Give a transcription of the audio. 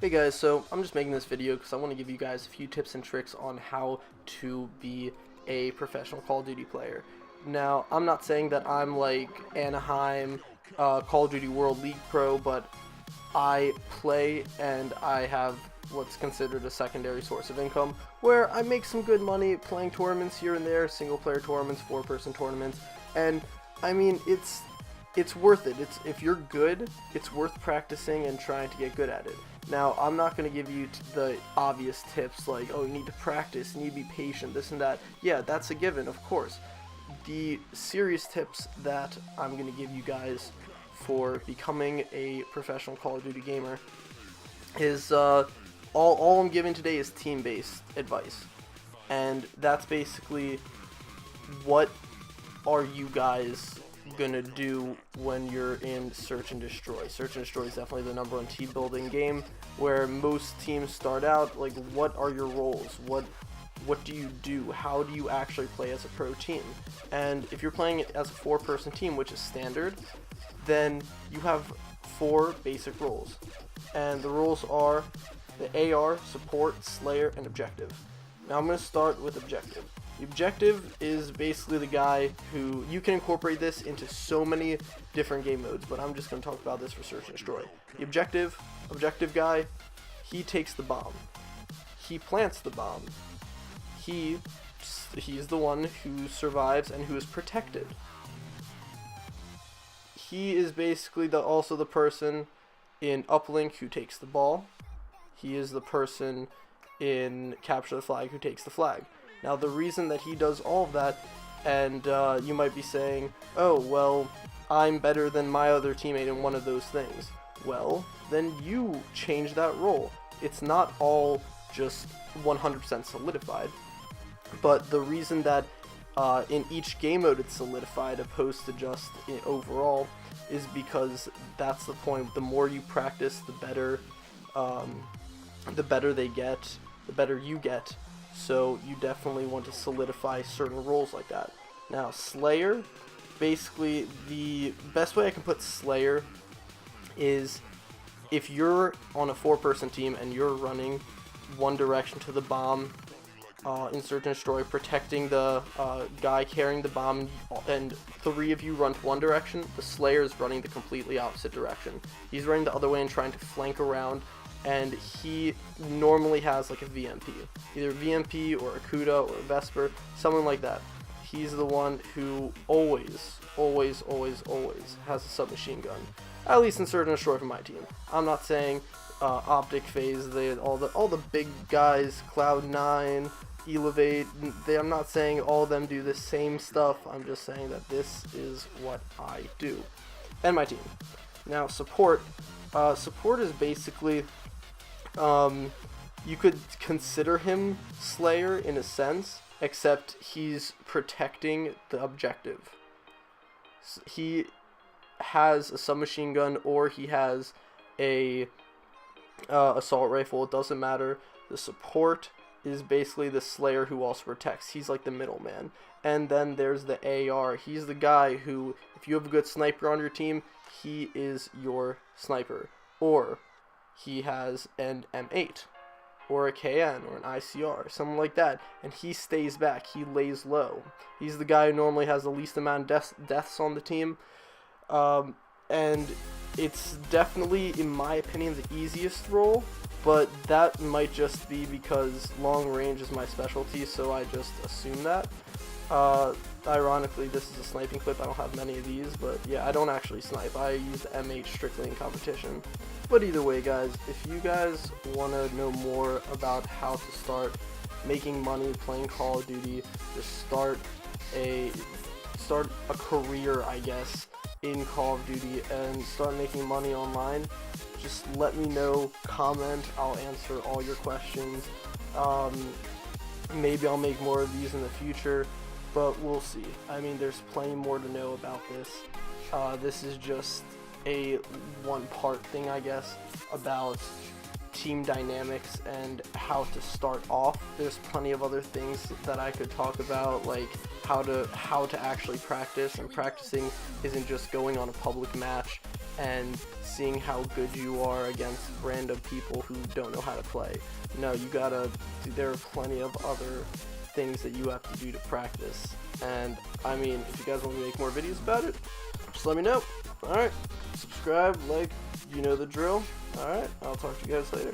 Hey guys, so I'm just making this video because I want to give you guys a few tips and tricks on how to be a professional Call of Duty player. Now, I'm not saying that I'm like Anaheim Call of Duty World League Pro, but I play and I have what's considered a secondary source of income where I make some good money playing tournaments here and there, single player tournaments, 4-person tournaments, and I mean it's worth it. If you're good, it's worth practicing and trying to get good at it. Now, I'm not going to give you the obvious tips like, oh, you need to practice, you need to be patient, this and that. Yeah, that's a given, of course. The serious tips that I'm going to give you guys for becoming a professional Call of Duty gamer is all I'm giving today is team-based advice. And that's basically what are you guys gonna do when you're in Search and Destroy. Search and Destroy is definitely the #1 team building game where most teams start out. Like, what are your roles? What do you do? How do you actually play as a pro team? And if you're playing as a 4-person team, which is standard, then you have 4 basic roles. And the roles are the AR, support, slayer, and objective. Now I'm going to start with objective. The objective is basically the guy who, you can incorporate this into so many different game modes, but I'm just going to talk about this for Search and Destroy. The objective guy, he takes the bomb. He plants the bomb. He's the one who survives and who is protected. He is basically also the person in uplink who takes the ball. He is the person in capture the flag who takes the flag. Now, the reason that he does all of that, and you might be saying, oh, well, I'm better than my other teammate in one of those things. Well, then you change that role. It's not all just 100% solidified, but the reason that in each game mode it's solidified opposed to just overall is because that's the point. The more you practice, the better they get, the better you get. So you definitely want to solidify certain roles like that. Now, Slayer, basically the best way I can put Slayer is if you're on a 4-person team and you're running one direction to the bomb in Search and Destroy, protecting the guy carrying the bomb, and 3 of you run to one direction, the Slayer is running the completely opposite direction. He's running the other way and trying to flank around, and he normally has like a VMP, either VMP or a Kuda or a Vesper, someone like that. He's the one who always has a submachine gun, at least in Search and Destroy for my team. I'm not saying Optic Phase, all the big guys, Cloud9, Elevate, I'm not saying all of them do the same stuff. I'm just saying that this is what I do and my team. Now, support is basically, you could consider him Slayer in a sense, except he's protecting the objective. He has a submachine gun or he has a assault rifle, it doesn't matter. The support is basically the Slayer who also protects. He's like the middleman. And then there's the AR. He's the guy who, if you have a good sniper on your team, he is your sniper. Or he has an M8 or a KN or an ICR, something like that, and he stays back, he lays low. He's the guy who normally has the least amount of deaths on the team, and it's definitely, in my opinion, the easiest role, but that might just be because long range is my specialty, so I just assume that. Ironically, this is a sniping clip. I don't have many of these, but yeah, I don't actually snipe. I use the M8 strictly in competition. But either way, guys, if you guys want to know more about how to start making money playing Call of Duty, just start a career, I guess, in Call of Duty and start making money online, just let me know, comment, I'll answer all your questions. Maybe I'll make more of these in the future, but we'll see. I mean, there's plenty more to know about this. This is just a one-part thing, I guess, about team dynamics and how to start off. There's plenty of other things that I could talk about, like how to actually practice, and practicing isn't just going on a public match and seeing how good you are against random people who don't know how to play. No, you gotta, there are plenty of other things that you have to do to practice. And I mean, if you guys want to make more videos about it, just let me know. Alright, subscribe, like, you know the drill. Alright, I'll talk to you guys later.